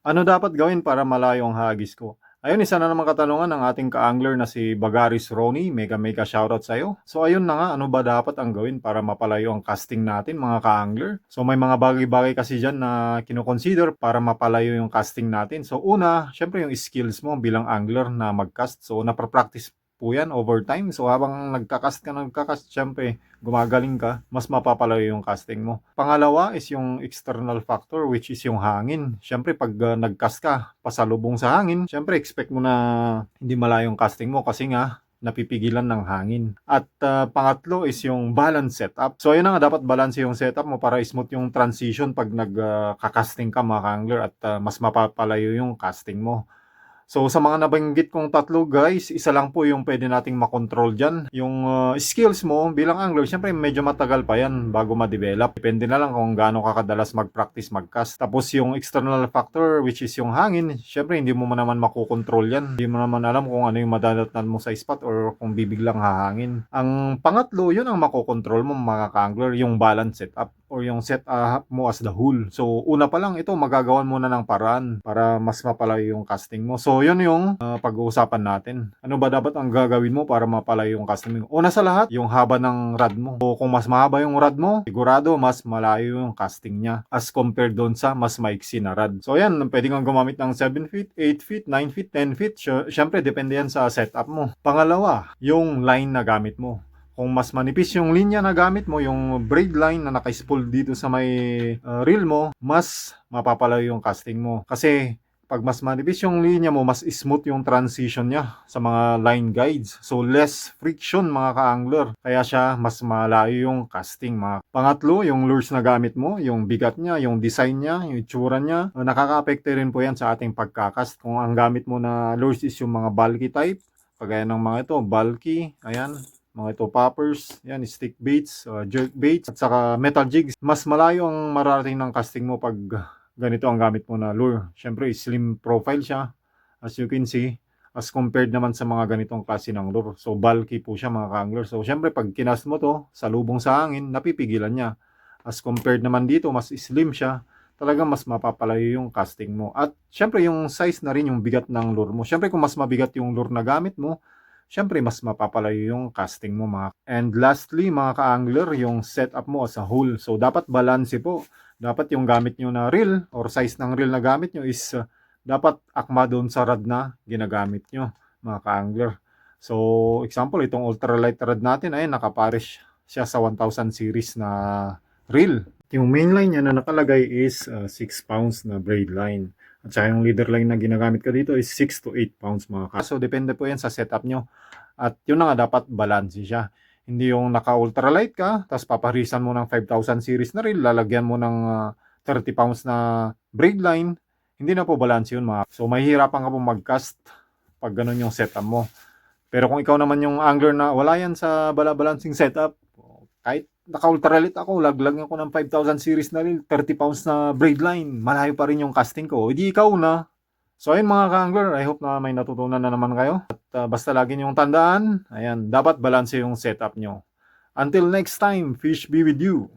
Ano dapat gawin para malayo ang hagis ko? Ayun, isa na naman katanungan ng ating ka-angler na si Bagaris Ronnie. Mega mega shoutout sa'yo. So ayun na nga, ano ba dapat ang gawin para mapalayo ang casting natin mga ka-angler? So may mga bagay-bagay kasi dyan na kinoconsider para mapalayo yung casting natin. So una, syempre yung skills mo bilang angler na mag-cast. So napapractice po yan over time. So habang nagkakast, syempre gumagaling ka, mas mapapalayo yung casting mo. Pangalawa is yung external factor, which is yung hangin. Syempre pag nag-cast ka pasalubong sa hangin, syempre expect mo na hindi malayo yung casting mo kasi nga napipigilan ng hangin. At pangatlo is yung balance setup. So ayun na nga, dapat balance yung setup mo para smooth yung transition pag nagka-casting ka mga angler at mas mapapalayo yung casting mo. So sa mga nabanggit kong tatlo guys, isa lang po yung pwede nating makontrol dyan. Yung skills mo bilang angler, syempre medyo matagal pa yan bago ma-develop. Depende na lang kung gaano ka kadalas mag-practice mag-cast. Tapos yung external factor which is yung hangin, syempre hindi mo naman makokontrol yan. Hindi mo naman alam kung ano yung madadatnan mo sa spot or kung bibiglang hahangin. Ang pangatlo, yun ang makokontrol mo mga ka-angler, yung balance setup or yung set mo as the whole. So una pa lang ito, magagawan mo na ng paraan para mas mapalayo yung casting mo. So yun yung pag-uusapan natin. Ano ba dapat ang gagawin mo para mapalayo yung casting mo? Una sa lahat, yung haba ng rod mo. So kung mas mahaba yung rod mo, sigurado mas malayo yung casting niya as compared doon sa mas maiksi na rod. So yan, pwede kang gumamit ng 7 feet, 8 feet, 9 feet, 10 feet. Syempre depende yan sa setup mo. Pangalawa, yung line na gamit mo. Kung mas manipis yung linya na gamit mo, yung braid line na naka-spool dito sa may reel mo, mas mapapalayo yung casting mo. Kasi pag mas manipis yung linya mo, mas smooth yung transition niya sa mga line guides. So less friction mga ka-angler. Kaya siya mas malayo yung casting. Pangatlo, yung lures na gamit mo, yung bigat niya, yung design niya, yung itsura niya. Nakaka-apekto rin po yan sa ating pagkakast. Kung ang gamit mo na lures is yung mga bulky type, kagaya ng mga ito, bulky, ayan, mga ito poppers, yan, stick baits, jerk baits, at saka metal jigs. Mas malayo ang mararating ng casting mo pag ganito ang gamit mo na lure. Syempre, slim profile siya, as you can see, as compared naman sa mga ganitong klase ng lure. So, bulky po siya mga ka-angler. So, syempre, pag kinast mo to, sa lubong sa hangin, napipigilan niya. As compared naman dito, mas slim siya, talagang mas mapapalayo yung casting mo. At syempre, yung size na rin yung bigat ng lure mo. Syempre, kung mas mabigat yung lure na gamit mo, syempre mas mapapalayo yung casting mo mga. And lastly mga ka-angler, yung setup mo as a whole. So dapat balance po. Dapat yung gamit nyo na reel or size ng reel na gamit nyo is dapat akma doon sa rod na ginagamit nyo mga ka-angler. So example, itong ultralight rod natin ay nakapares siya sa 1000 series na reel. Yung main line niya na nakalagay is 6 pounds na braid line. At saka yung leader line na ginagamit ko dito is 6 to 8 pounds mga ka. So depende po yan sa setup nyo. At yun na nga, dapat balance siya. Hindi yung naka-ultralight ka, tapos paparisan mo ng 5,000 series na reel, lalagyan mo ng 30 pounds na braid line. Hindi na po balance yun mga. So mahihirapan ka po mag-cast pag ganun yung setup mo. Pero kung ikaw naman yung angler na wala yan sa balancing setup, kahit naka-ultralight ako, lagyan ko ng 5,000 series na reel, 30 pounds na braid line, malayo pa rin yung casting ko. Hindi ikaw na. So ayun mga ka-angler, I hope na may natutunan na naman kayo. At basta lagi niyong tandaan, ayan, dapat balance yung setup nyo. Until next time, fish be with you.